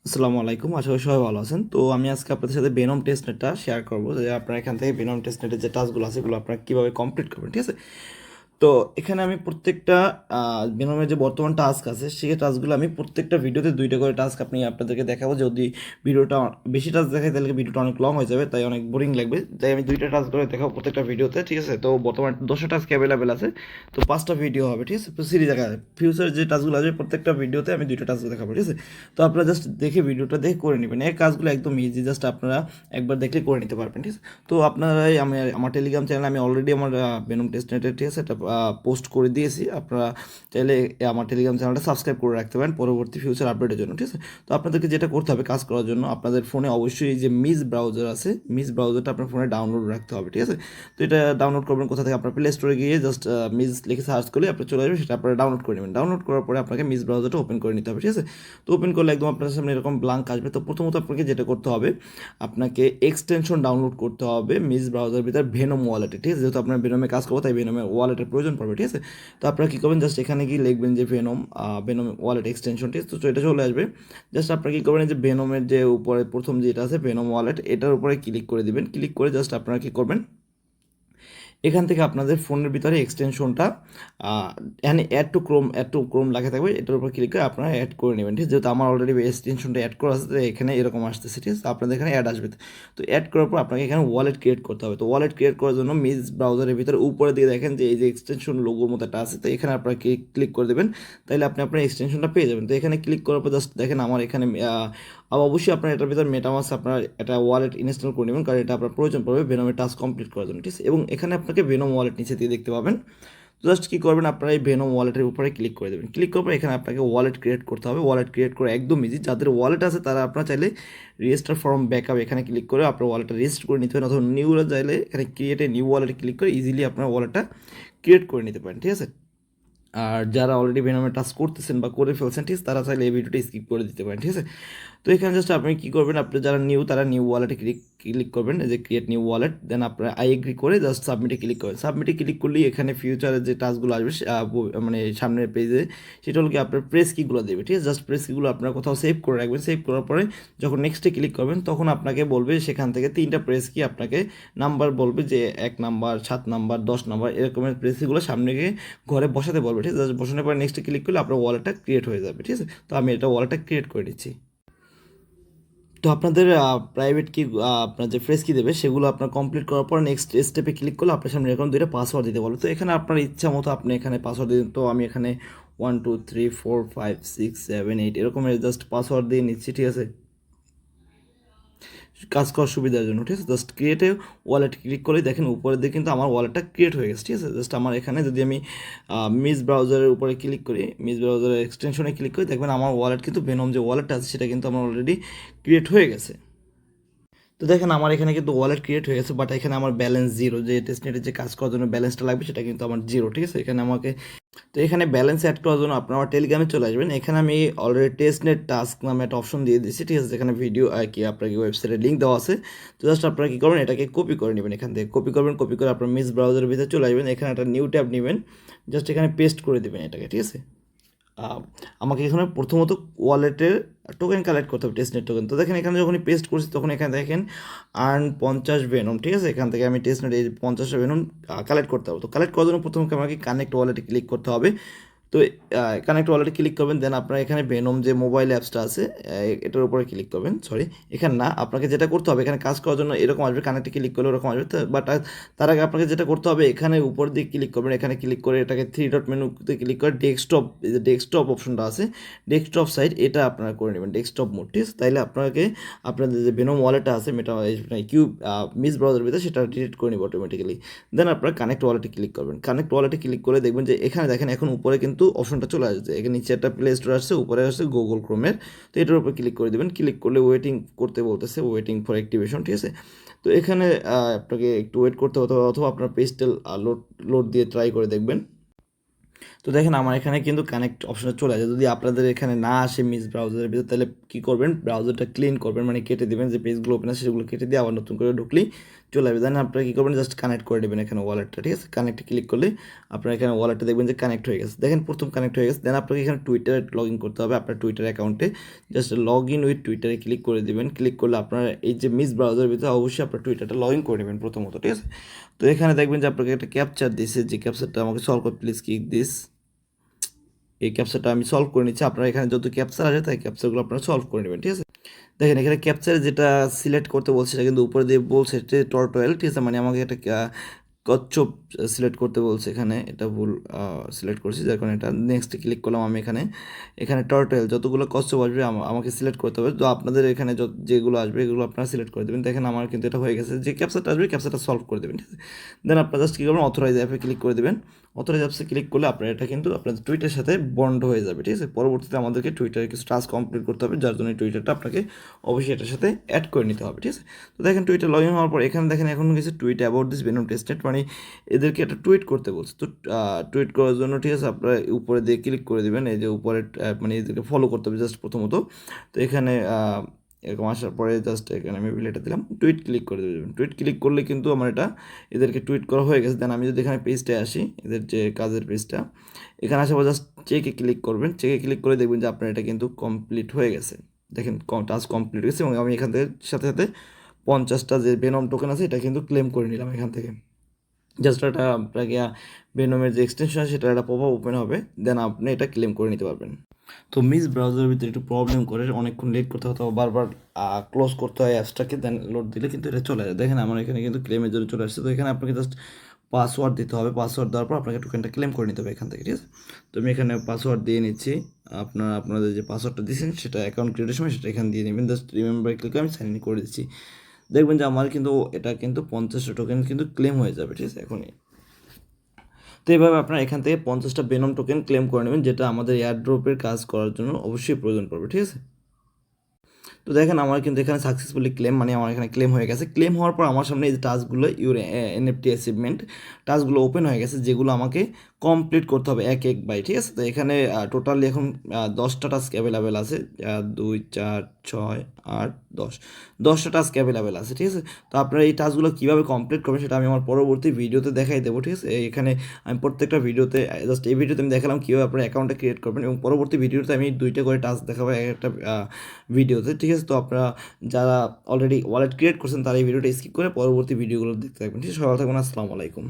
আসসালামু আলাইকুম, আশা করি সবাই ভালো আছেন। তো আমি আজকে আপনাদের সাথে ভেনম টেস্টনেটটা শেয়ার করবো যে আপনারা এখান থেকে ভেনম টেস্টনেটের যে টাস্কগুলো আছে এগুলো আপনারা কীভাবে কমপ্লিট করবেন, ঠিক আছে। তো এখানে আমি প্রত্যেকটা ভেনমের যে বর্তমান টাস্ক আছে সেই টাস্কগুলো আমি প্রত্যেকটা ভিডিওতে দুইটা করে টাস্ক আপনাদেরকে দেখাবো। যদি ভিডিওটা বেশি টাস্ক দেখাই তাহলে ভিডিওটা অনেক লং হয়ে যাবে, তাই অনেক বোরিং লাগবে, তাই আমি দুইটা টাস্ক করে দেখাবো প্রত্যেকটা ভিডিওতে, ঠিক আছে। তো বর্তমানে 10টা টাস্ক অ্যাভেলেবেল আছে, তো 5টা ভিডিও হবে, ঠিক আছে। তো সিরিজ দেখা ফিউচার যে টাস্কগুলো আসবে প্রত্যেকটা ভিডিওতে আমি দুইটা টাস্ক দেখাবো, ঠিক আছে। তো আপনারা জাস্ট দেখে ভিডিওটা দেখে করে নেবেন, এই কাজগুলো একদম ইজি, জাস্ট আপনারা একবার দেখলে করে নিতে পারবেন, ঠিক আছে। তো আপনারাই আমি আমার টেলিগ্রাম চ্যানেলে আমি অলরেডি আমার ভেনম টেস্টনেটের, ঠিক আছে, এটা পোস্ট করে দিয়েছি। আপনারা চাইলে আমার টেলিগ্রাম চ্যানেলটা সাবস্ক্রাইব করে রাখতে পারেন পরবর্তী ফিউচার আপডেটের জন্য, ঠিক আছে। তো আপনাদেরকে যেটা করতে হবে কাজ করার জন্য, আপনাদের ফোনে অবশ্যই এই যে মিস ব্রাউজার আছে, মিস ব্রাউজারটা আপনার ফোনে ডাউনলোড রাখতে হবে, ঠিক আছে। তো এটা ডাউনলোড করবেন কোথা থেকে? আপনার প্লে স্টোরে গিয়ে জাস্ট মিস লিখে সার্চ করলে আপনি চলে আসবে, সেটা আপনারা ডাউনলোড করে নেবেন। ডাউনলোড করার পরে আপনাকে মিস ব্রাউজারটা ওপেন করে নিতে হবে, ঠিক আছে। তো ওপেন করলে একদম আপনার সামনে এরকম ব্ল্যাঙ্ক আসবে। তো প্রথমত আপনাকে যেটা করতে হবে, আপনাকে এক্সটেনশন ডাউনলোড করতে হবে মিস ব্রাউজার ভিতরে ভেনম ওয়ালেটে, ঠিক আছে। যেহেতু আপনার ভেনমে কাজ করবো তাই ভেনমের ওয়ালেটের প্রয়োজন পড়বে, ঠিক আছে। তো আপনারা কী করবেন, জাস্ট এখানে গিয়ে লিখবেন যে ভেনম ওয়ালেট এক্সটেনশন, ঠিক আছে। তো এটা চলে আসবে। জাস্ট আপনারা কী করবেন, যে ভেনমের যে উপরে প্রথম যেটা আছে ভেনম ওয়ালেট, এটার উপরে ক্লিক করে দিবেন। ক্লিক করে জাস্ট আপনারা কী করবেন, এখান থেকে আপনাদের ফোনের ভিতরে এক্সটেনশনটা এখানে অ্যাড টু ক্রোম লেখা থাকবে, এটার উপর ক্লিক করে আপনারা অ্যাড করে নেবেন, ঠিক আছে। যেহেতু আমার অলরেডি এক্সটেনশনটা অ্যাড করা আছে, এখানে এরকম আসতেছে, ঠিক আছে। আপনাদের এখানে অ্যাড আসবে। তো অ্যাড করার পর আপনাকে এখানে ওয়ালেট ক্রিয়েট করতে হবে। তো ওয়ালেট ক্রিয়েট করার জন্য মিস ব্রাউজারের ভিতরে উপরে দিয়ে দেখেন যে এই যে এক্সটেনশন লোগোর মতো একটা আছে, তো এখানে আপনারা ক্লিক করে দেবেন, তাহলে আপনি আপনার এক্সটেনশনটা পেয়ে যাবেন। তো এখানে ক্লিক করার পর জাস্ট দেখেন আমার এখানে আর অবশ্যই আপনার এটার ভিতরে মেটামাস্ক আপনার একটা ওয়ালেট ইনস্টল করে নেবেন, কারণ এটা আপনার প্রয়োজন পড়বে ভেনমের টাস্ক কমপ্লিট করার জন্য, ঠিক আছে। এবং এখানে আপনাকে ভেনম ওয়ালেট নিচে দিয়ে দেখতে পাবেন। জাস্ট কী করবেন, আপনারা এই ভেনম ওয়ালেটের উপরে ক্লিক করে দেবেন। ক্লিক করার পর এখানে আপনাকে ওয়ালেট ক্রিয়েট করতে হবে। ওয়ালেট ক্রিয়েট করে একদম ইজি, যাদের ওয়ালেট আছে তারা আপনারা চাইলে রেজিস্টার ফর্ম ব্যাকআপ এখানে ক্লিক করে আপনার ওয়ালেটটা রেজিস্টার করে নিতে পারেন, অথবা নিউরা চাইলে এখানে ক্রিয়েটে নিউ ওয়ালেটে ক্লিক করে ইজিলি আপনার ওয়ালেটটা ক্রিয়েট করে নিতে পারেন, ঠিক আছে। আর যারা অলরেডি ভেনমে টাস্ক করতেছেন বা করে ফেলছেন, ঠিক আছে, তারা চাইলে এই ভিডিওটা স্কিপ করে দিতে পারেন, ঠিক আছে। তো এখানে জাস্ট আপনি কী করবেন, আপনি যারা নিউ তারা নিউ ওয়ালেটে ক্লিক করবেন, যে ক্রিয়েট নিউ ওয়ালেট, দেন আপনার আই এগ্রি করে জাস্ট সাবমিটে ক্লিক করবেন। সাবমিটে ক্লিক করলেই এখানে ফিউচারে যে টাস্কগুলো আসবে মানে সামনের পেজে, সেটা হলো কি আপনার প্রেস কিগুলো দেবে, ঠিক আছে। জাস্ট প্রেস কিগুলো আপনার কোথাও সেভ করে রাখবেন। সেভ করার পরে যখন নেক্সটে ক্লিক করবেন তখন আপনাকে বলবে সেখান থেকে 3টা প্রেস কি আপনাকে নাম্বার বলবে, যে 1 নাম্বার, 7 নাম্বার, 10 নাম্বার, এরকমের প্রেস কিগুলো সামনে গিয়ে ঘরে বসাতে বলবে, ঠিক আছে। জাস্ট বসানোর পরে নেক্সটে ক্লিক করলে আপনার ওয়ালেটটা ক্রিয়েট হয়ে যাবে, ঠিক আছে। তো আমি এটা ওয়ালেটটা ক্রিয়েট করে দিচ্ছি। তো আপনাদের প্রাইভেট কি আপনার যে ফ্রেশ কি দেবে সেগুলো আপনার কমপ্লিট করার পর নেক্সট স্টেপে ক্লিক করলে আপনার সামনে এরকম দুইটা পাসওয়ার্ড দিতে বলো। তো এখানে আপনার ইচ্ছা মতো আপনি এখানে পাসওয়ার্ড দিন। তো আমি এখানে 1 2 3 4 5 6 7 8 এরকমের জাস্ট পাসওয়ার্ড দিয়ে নিচ্ছি, ঠিক আছে, কাজ করার সুবিধার জন্য, ঠিক আছে। জাস্ট ক্রিয়েটে ওয়ালেট ক্লিক করে দেখেন উপরের দিকে কিন্তু আমার ওয়ালেটটা ক্রিয়েট হয়ে গেছে, ঠিক আছে। জাস্ট আমার এখানে যদি আমি মিস ব্রাউজারের উপরে ক্লিক করি, মিস ব্রাউজারের এক্সটেনশনে ক্লিক করি, দেখবেন আমার ওয়ালেট কিন্তু ভেনম যে ওয়ালেটটা আছে সেটা কিন্তু আমার অলরেডি ক্রিয়েট হয়ে গেছে। তো দেখেন আমার এখানে কিন্তু ওয়ালেট ক্রিয়েট হয়ে গেছে, বাট এখানে আমার ব্যালেন্স জিরো, যে টেস্টনেটের যে কাজ করার জন্য ব্যালেন্সটা লাগবে সেটা কিন্তু আমার জিরো, ঠিক আছে। এখানে আমাকে, তো এখানে ব্যালেন্স অ্যাড করার জন্য আপনারা আমার টেলিগ্রামে চলে আসবেন। এখানে আমি অলরেডি টেস্টনেট টাস্ক নামে একটা অপশন দিয়ে দিচ্ছি, ঠিক আছে। যেখানে ভিডিও আর কি আপনাকে ওয়েবসাইটের লিঙ্ক দেওয়া আছে। তো জাস্ট আপনারা কী করবেন, এটাকে কপি করে নেবেন, এখান থেকে কপি করবেন। কপি করে আপনার মিস ব্রাউজারের ভিতরে চলে আসবেন, এখানে একটা নিউ ট্যাব নেবেন, জাস্ট এখানে পেস্ট করে দেবেন এটাকে, ঠিক আছে। আমাকে এখানে প্রথমত ওয়ালেটের টোকেন কালেক্ট করতে হবে, টেস্টনেট টোকেন। তো দেখেন এখানে যখনই পেস্ট করছি তখন এখানে দেখেন আর্ন 50 ভেনম, ঠিক আছে। এখান থেকে আমি টেস্টনেট এই 50টা ভেনম কালেক্ট করতে হবে। তো কালেক্ট করার জন্য প্রথমে আমাকে কানেক্ট ওয়ালেটে ক্লিক করতে হবে। তো কানেক্ট ওয়ালেটে ক্লিক করবেন, দেন আপনার এখানে ভেনম যে মোবাইল অ্যাপসটা আছে এটার উপরে ক্লিক করবেন। সরি, এখানে না, আপনাকে যেটা করতে হবে এখানে কাজ করার জন্য এরকম আসবে, কানেক্টে ক্লিক করলে ওরকম আসবে। বাট তার আগে আপনাকে যেটা করতে হবে, এখানে উপর দিকে ক্লিক করবেন, এখানে ক্লিক করে এটাকে 3 ডট মেনুতে ক্লিক করে ডেস্কটপ, এই যে ডেস্কটপ অপশনটা আছে, ডেস্কটপ সাইট, এটা আপনারা করে নেবেন ডেস্কটপ মোড, ঠিক আছে। তাইলে আপনাকে আপনাদের যে ভেনম ওয়ালেটটা আছে কিউব মিস ব্রাউজার ভিতরে সেটা ডিলিট করে নেবে অটোমেটিক্যালি। দেন আপনারা কানেক্ট ওয়ালেটে ক্লিক করবেন। কানেক্ট ওয়ালেটে ক্লিক করে দেখবেন যে এখানে দেখেন এখন উপরে কিন্তু অপশনটা চলে আসছে, এখানে নিচে একটা প্লে স্টোর আসছে, উপরে আসছে গুগল ক্রোমের। তো এটার উপর ক্লিক করে দেবেন। ক্লিক করলে ওয়েটিং করতে বলতেছে, ওয়েটিং ফর অ্যাক্টিভেশন, ঠিক আছে। তো এখানে আপনাকে একটু ওয়েট করতে হতে, অথবা আপনার পেজটা লোড লোড দিয়ে ট্রাই করে দেখবেন। তো দেখেন আমার এখানে কিন্তু কানেক্ট অপশনটা চলে আসে। যদি আপনাদের এখানে না আসে মিস ব্রাউজারের ভিতরে, তাহলে কী করবেন, ব্রাউজারটা ক্লিন করবেন, মানে কেটে দেবেন, যে পেজগুলো ওপেন আছে সেগুলো কেটে দিয়ে আবার নতুন করে ঢুকলেই চলে আসবে। দেন আপনারা কী করবেন, জাস্ট কানেক্ট করে দেবেন এখানে ওয়ালেটটা, ঠিক আছে। কানেক্টে ক্লিক করলে আপনার এখানে ওয়ালেটটা দেখবেন যে কানেক্ট হয়ে গেছে। দেখেন প্রথম কানেক্ট হয়ে গেছে। দেন আপনাকে এখানে টুইটারে লগ ইন করতে হবে, আপনার টুইটার অ্যাকাউন্টে জাস্ট লগ ইন উইথ টুইটারে ক্লিক করে দেবেন। ক্লিক করলে আপনার এই যে মিস ব্রাউজারের ভিতরে অবশ্যই আপনার টুইটারটা লগ ইন করে নেবেন প্রথমত, ঠিক আছে। তো এখানে দেখবেন যে আপনাকে একটা ক্যাপচার দিয়েছে, যে ক্যাপচারটা আমাকে সলভ করে, প্লিজ কিক দিস। এই ক্যাপচারটা আমি সলভ করে নিচ্ছি। আপনারা এখানে যত ক্যাপচার আছে তাই ক্যাপচারগুলো আপনারা সলভ করে নেবেন, ঠিক আছে। দেখেন এখানে ক্যাপচারে যেটা সিলেক্ট করতে বলছে সেটা কিন্তু উপরে দিয়ে বলছে যে টর্টোয়েল, ঠিক আছে, মানে আমাকে একটা কচ্ছপ সিলেক্ট করতে বলছে। এখানে এটা ভুল সিলেক্ট করছি, যার কারণে এটা নেক্সটে ক্লিক করলাম আমি। এখানে এখানে টর্টোয়েল যতগুলো কচ্ছপ আসবে আমাকে সিলেক্ট করতে হবে। তো আপনাদের এখানে যেগুলো আসবে এগুলো আপনারা সিলেক্ট করে দেবেন। দেখেন আমার কিন্তু এটা হয়ে গেছে, যে ক্যাপচারটা আসবে ক্যাপচারটা সলভ করে দেবেন, ঠিক আছে। দেন আপনারা জাস্ট কী করবেন, অথরাইজ অ্যাপে ক্লিক করে দেবেন। অথরাইজ অ্যাপসে ক্লিক করলে আপনার এটা কিন্তু আপনাদের টুইটারের সাথে বন্ড হয়ে যাবে, ঠিক আছে। পরবর্তীতে আমাদেরকে টুইটারে কিছু টাস্ক কমপ্লিট করতে হবে, যার জন্য টুইটারটা আপনাকে অবশ্যই এটার সাথে অ্যাড করে নিতে হবে, ঠিক আছে। তো দেখেন টুইটার লগ ইন হওয়ার পর এখানে দেখেন এখন কিছু tweet about this venom testnet, মানে এদেরকে একটা টুইট করতে বলছে। তো টুইট করার জন্য, ঠিক আছে, আপনারা উপরে দিয়ে ক্লিক করে দেবেন। এই যে উপরে মানে এদেরকে ফলো করতে হবে জাস্ট প্রথমত। তো এখানে এরকম আসার পরে জাস্ট এখানে আমি এটা দিলাম, টুইট ক্লিক করে দেবেন। টুইট ক্লিক করলে কিন্তু আমার এটা এদেরকে টুইট করা হয়ে গেছে। দেন আমি যদি এখানে পেজটায় আসি, এদের যে কাজের পেজটা, এখানে আসার পর জাস্ট চেকে ক্লিক করবেন। চেকে ক্লিক করে দেখবেন যে আপনার এটা কিন্তু কমপ্লিট হয়ে গেছে। দেখেন টাস্ক কমপ্লিট হয়েছে, এবং আমি এখান থেকে সাথে সাথে 50টা যে বেনম টোকেন আছে এটা কিন্তু ক্লেম করে নিলাম এখান থেকে। জাস্ট একটা আপনাকে বেনমের যে এক্সটেনশন আছে সেটা একটা পপআপ ওপেন হবে, দেন আপনি এটা ক্লেম করে নিতে পারবেন। তো মিস ব্রাউজারের ভিতরে একটু প্রবলেম করে, অনেকক্ষণ লেট করতে হতো, বারবার ক্লোজ করতে হয় অ্যাপসটাকে, দেন লোড দিলে কিন্তু এটা চলে যায়। দেখেন আমার এখানে কিন্তু ক্লেমের জন্য চলে আসছে। তো এখানে আপনাকে জাস্ট পাসওয়ার্ড দিতে হবে। পাসওয়ার্ড দেওয়ার পর আপনাকে টোকেনটা ক্লেম করে নিতে হবে এখান থেকে, ঠিক আছে। তো আমি এখানে পাসওয়ার্ড দিয়ে নিচ্ছি। আপনাদের যে পাসওয়ার্ডটা দিয়েছেন সেটা অ্যাকাউন্ট ক্রিয়েটের সময় সেটা এখানে দিয়ে নেবেন। জাস্ট রিমেম্বার ক্লিক আমি সাইন ইন করে দিচ্ছি। দেখবেন যে আমার কিন্তু এটা কিন্তু 50টা টোকেন কিন্তু ক্লেম হয়ে যাবে, ঠিক আছে, এখনই। তো এইভাবে আপনারা এখান থেকে 50টা বেনম টোকেন ক্লেম করে নেবেন, যেটা আমাদের এয়ারড্রপের কাজ করার জন্য অবশ্যই প্রয়োজন পড়বে, ঠিক আছে। তো দেখেন আমার কিন্তু এখানে সাকসেসফুলি ক্লেম, মানে আমার এখানে ক্লেম হয়ে গেছে। ক্লেম হওয়ার পর আমার সামনে এই যে টাস্কগুলো, ইউর এনএফটি অ্যাচিভমেন্ট টাস্কগুলো ওপেন হয়ে গেছে, যেগুলো আমাকে কমপ্লিট করতে হবে এক এক বাই, ঠিক আছে। তো এখানে টোটালি এখন 10টা টাস্ক অ্যাভেলেবেল আছে, 2 4 6 8 10, 10টা টাস্ক অ্যাভেলেবেল আছে, ঠিক আছে। তো আপনারা এই টাস্কগুলো কীভাবে কমপ্লিট করবেন সেটা আমি আমার পরবর্তী ভিডিওতে দেখাই দেবো, ঠিক আছে। এখানে আমি প্রত্যেকটা ভিডিওতে, জাস্ট এই ভিডিওতে আমি দেখালাম কীভাবে আপনার অ্যাকাউন্টটা ক্রিয়েট করবেন, এবং পরবর্তী ভিডিওতে আমি 2টা করে টাস্ক দেখাবো এক একটা ভিডিওতে, ঠিক আছে। তো আপনারা যারা অলরেডি ওয়ালেট ক্রিয়েট করছেন তারা এই ভিডিওটা স্কিপ করে পরবর্তী ভিডিওগুলো দেখতে থাকবেন, ঠিক আছে। সবাই থাকবেন, আসসালামু আলাইকুম।